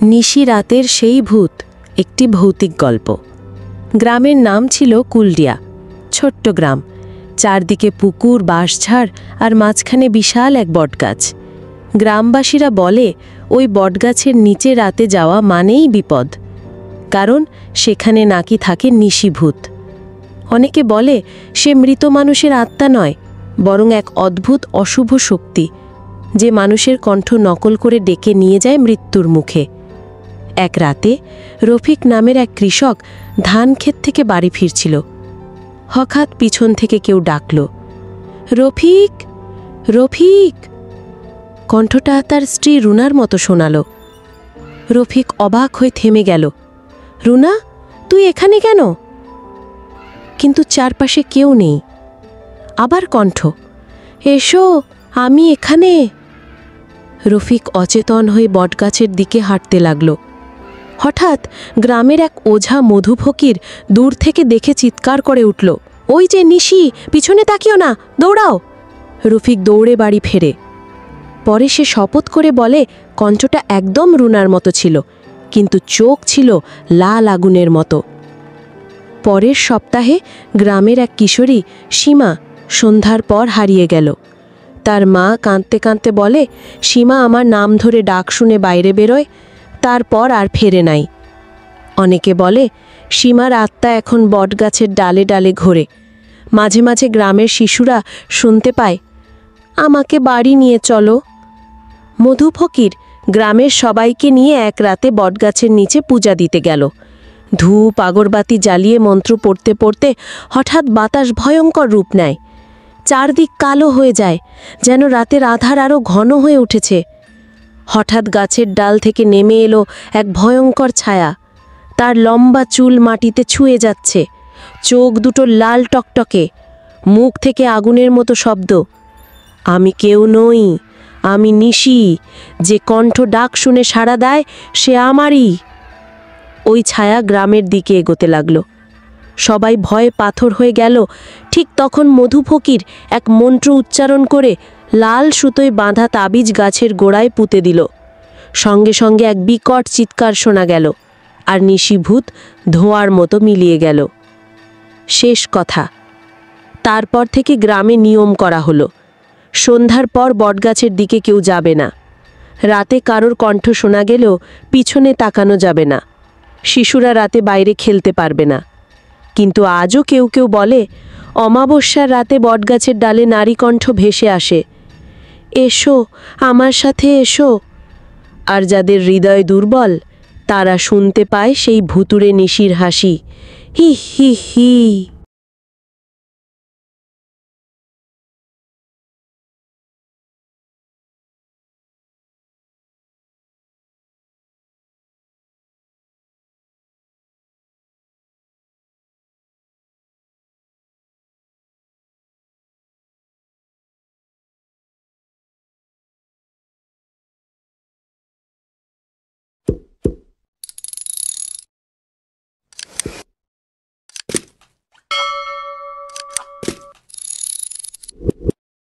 নিশি রাতের সেই ভূত একটি ভৌতিক গল্প। গ্রামের নাম ছিল কুলডিয়া। ছোট্ট গ্রাম, চারদিকে পুকুর, বাঁশঝাড় আর মাঝখানে বিশাল এক বটগাছ। গ্রামবাসীরা বলে ওই বটগাছের নিচে রাতে যাওয়া মানেই বিপদ, কারণ সেখানে নাকি থাকে নিশিভূত। অনেকে বলে সে মৃত মানুষের আত্মা নয়, বরং এক অদ্ভুত অশুভ শক্তি, যে মানুষের কণ্ঠ নকল করে ডেকে নিয়ে যায় মৃত্যুর মুখে। এক রাতে রফিক নামের এক কৃষক ধান ক্ষেত থেকে বাড়ি ফিরছিল। হঠাৎ পিছন থেকে কেউ ডাকল, রফিক, রফিক। কণ্ঠটা তার স্ত্রী রুনার মতো শোনাল। রফিক অবাক হয়ে থেমে গেল। রুনা, তুই এখানে কেন? কিন্তু চারপাশে কেউ নেই। আবার কণ্ঠ, এসো, আমি এখানে। রফিক অচেতন হয়ে বটগাছের দিকে হাঁটতে লাগল। হঠাৎ গ্রামের এক ওঝা মধু ফকির দূর থেকে দেখে চিৎকার করে উঠল, ওই যে নিশি, পিছনে তাকিও না, দৌড়াও। রফিক দৌড়ে বাড়ি ফেরে। পরে সে শপথ করে বলে কণ্ঠটা একদম রুনার মতো ছিল, কিন্তু চোখ ছিল লাল আগুনের মতো। পরের সপ্তাহে গ্রামের এক কিশোরী সীমা সন্ধ্যার পর হারিয়ে গেল। তার মা কাঁদতে কাঁদতে বলে, সীমা আমার নাম ধরে ডাক শুনে বাইরে বেরোয়, তারপর আর ফেরে নাই। অনেকে বলে সীমার আত্মা এখন বটগাছের ডালে ডালে ঘোরে। মাঝে মাঝে গ্রামের শিশুরা শুনতে পায়, আমাকে বাড়ি নিয়ে চলো। মধু ফকির গ্রামের সবাইকে নিয়ে এক রাতে বটগাছের নিচে পূজা দিতে গেল। ধূপ আগরবাতি জ্বালিয়ে মন্ত্র পড়তে পড়তে হঠাৎ বাতাস ভয়ঙ্কর রূপ নেয়। চারদিক কালো হয়ে যায়, যেন রাতের আধার আরও ঘন হয়ে উঠেছে। হঠাৎ গাছের ডাল থেকে নেমে এলো এক ভয়ঙ্কর ছায়া। তার লম্বা চুল মাটিতে ছুঁয়ে যাচ্ছে, চোখ দুটো লাল টকটকে, মুখ থেকে আগুনের মতো শব্দ। আমি কেউ নই, আমি নিশি, যে কণ্ঠ ডাক শুনে সাড়া দেয় সে আমারই। ওই ছায়া গ্রামের দিকে এগোতে লাগলো। সবাই ভয়ে পাথর হয়ে গেল। ঠিক তখন মধু ফকির এক মন্ত্র উচ্চারণ করে লাল সুতোয় বাঁধা তাবিজ গাছের গোড়ায় পুঁতে দিল। সঙ্গে সঙ্গে এক বিকট চিৎকার শোনা গেল, আর নিশিভূত ধোঁয়ার মতো মিলিয়ে গেল। শেষ কথা, তারপর থেকে গ্রামে নিয়ম করা হলো, সন্ধ্যার পর বটগাছের দিকে কেউ যাবে না। রাতে কারোর কণ্ঠ শোনা গেলেও পিছনে তাকানো যাবে না। শিশুরা রাতে বাইরে খেলতে পারবে না। কিন্তু আজও কেউ কেউ বলে অমাবস্যার রাতে বটগাছের ডালে নারী কণ্ঠ ভেসে আসে, এসো, আমার সাথে এসো। আর যাদের হৃদয় দুর্বল, তারা শুনতে পায় সেই ভুতুড়ে নিশির হাসি, হি হি হি।